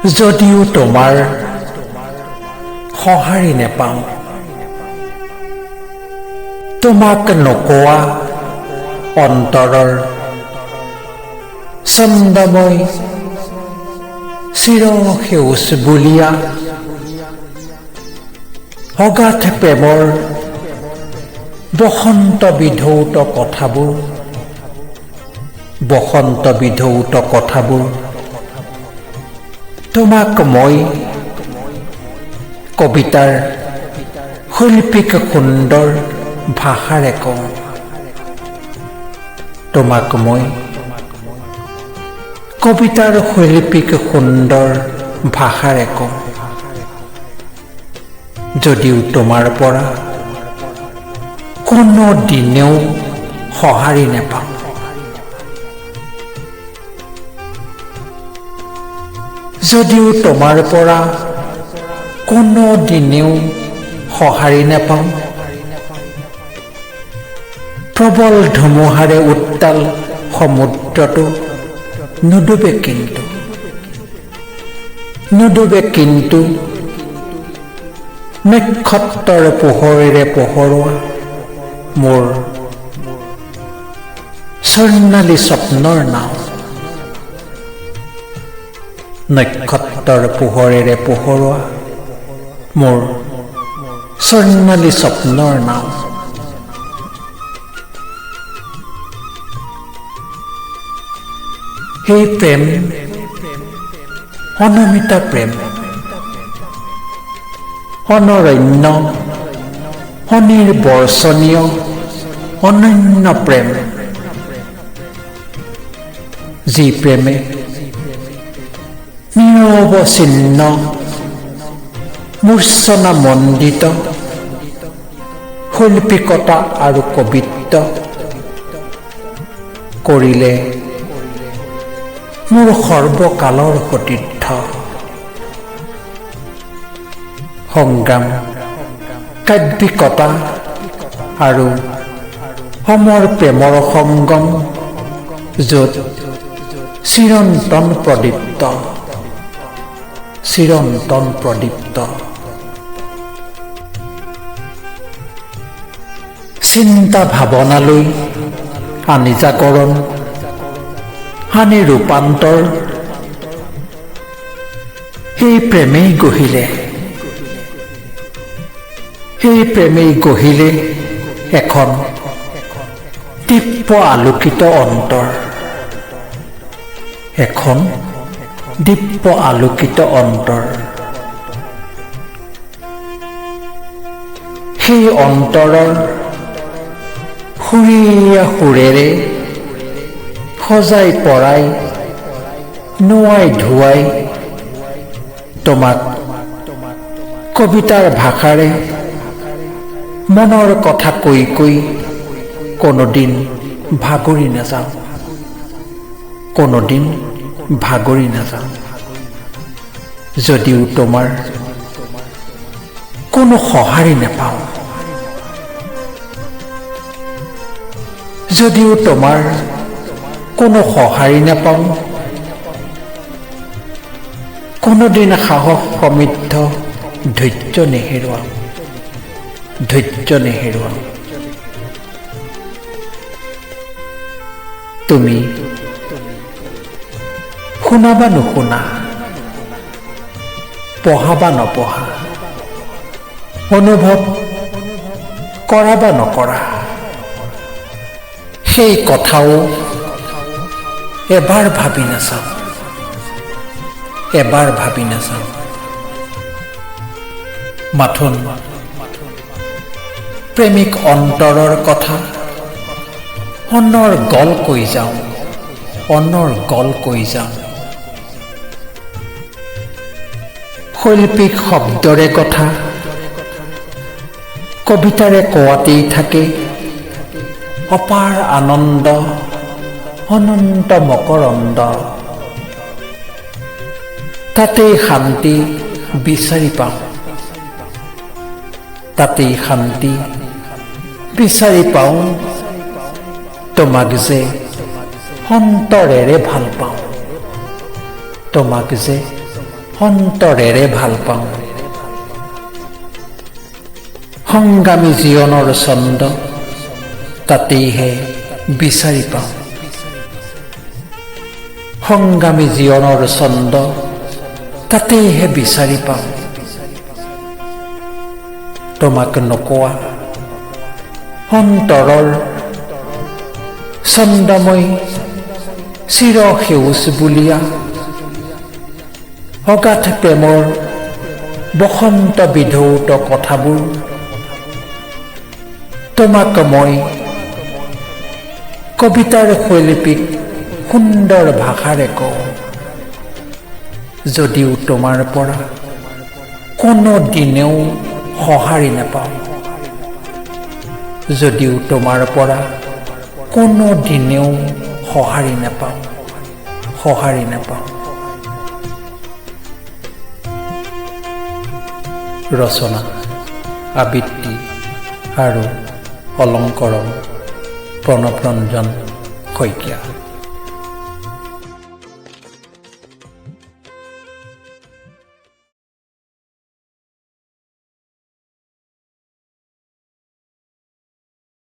যদিও তোমাৰ সঁহাৰি নেপাওঁ, তোমাক নোকোৱা অন্তৰৰ চন্দময় চিৰ সেউজ বুলিয়া অগাধ প্ৰেমৰ বসন্ত বিধৌত কথাবোৰ তোমাক মই কবিতাৰ শৈল্পিক সুন্দৰ ভাষাৰে কওঁ। তোমাক মই কবিতাৰ শৈল্পিক সুন্দৰ ভাষাৰে কওঁ। যদিও তোমাৰ পৰা কোনো দিনেও সঁহাৰি নেপাওঁ, যদিও তোমাৰ পৰা কোনো দিনেও সঁহাৰি নেপাওঁ, প্ৰবল ধুমুহাৰে উত্তাল সমুদ্ৰটো নুডুবে কিন্তু নক্ষত্ৰৰ পোহৰেৰে পোহৰোৱা মোৰ স্বৰ্ণালী স্বপ্নৰ নাও। নক্ষত্ৰৰ পোহৰেৰে পোহৰোৱা মোৰ স্বৰ্ণালী স্বপ্নৰ নাও। সেই প্ৰেম অনমিতা প্ৰেম, অনৰণ্য অনিৰ্বচনীয় অনন্য প্ৰেম, যি প্ৰেমে নিৰৱচ্ছিন্ন মূৰ্ছনা মণ্ডিত শৈল্পিকতা আৰু কবিত্ব কৰিলে মোৰ সৰ্বকালৰ সতীৰ্থ। সংগ্ৰাম, কাব্যিকতা আৰু সমৰ প্ৰেমৰ সংগম, য'ত চিৰন্তন প্ৰদীপ্ত চিন্তা ভাৱনালৈ আনি জাগৰণ, আনি ৰূপান্তৰ, সেই প্ৰেমেই গঢ়িলে এখন দিব্য আলোকিত অন্তৰ, এখন দিব্য আলোকিত অন্তৰ। সেই অন্তৰৰ সুৰীয়া সুৰেৰে সজাই পৰাই নোৱাই ধোৱাই তোমাক কবিতাৰ ভাষাৰে মনৰ কথা কৈ কোনোদিন ভাগৰি নাযাওঁ। যদিও তোমাৰ কোনো সঁহাৰি নেপাওঁ, যদিও তোমাৰ কোনো সঁহাৰি নেপাওঁ, কোনোদিন সাহস সমৃদ্ধ ধৈৰ্য নেহেৰুৱাওঁ। তুমি শুনা বা নুশুনা, পঢ়া বা নপঢ়া, অনুভৱ কৰা বা নকৰা, সেই কথাও এবাৰ ভাবি নাচাওঁ। মাথোন প্ৰেমিক অন্তৰৰ কথা অনৰ্গল কৈ যাওঁ। শৈল্পিক শব্দৰে কথা কবিতাৰে কোৱাতেই থাকে অপাৰ আনন্দ, অনন্ত মকৰন্দ। তাতেই শান্তি বিচাৰি পাওঁ, তোমাক যে অন্তৰেৰে ভাল পাওঁ, তোমাক যে অন্তৰেৰে ভাল পাওঁ। সংগ্ৰামী জীৱনৰ ছন্দ তাতেইহে বিচাৰি পাওঁ। সংগ্ৰামী জীৱনৰ ছন্দ তাতেইহে বিচাৰি পাওঁ। তোমাক নোকোৱা অন্তৰৰ ছন্দময় চিৰ সেউজ বুলিয়া অগাধ প্ৰেমৰ বসন্ত বিধৌত কথাবোৰ তোমাক মই কবিতাৰ শৈল্পিক সুন্দৰ ভাষাৰে কওঁ। যদিও তোমাৰ পৰা কোনো দিনেও সঁহাৰি নাপাওঁ। যদিও তোমাৰ পৰা কোনো দিনেও সঁহাৰি নাপাওঁ। সঁহাৰি নাপাওঁ। ৰচনা আবৃত্তি আৰু অলংকৰণ প্ৰণৱ ৰঞ্জন শইকীয়া।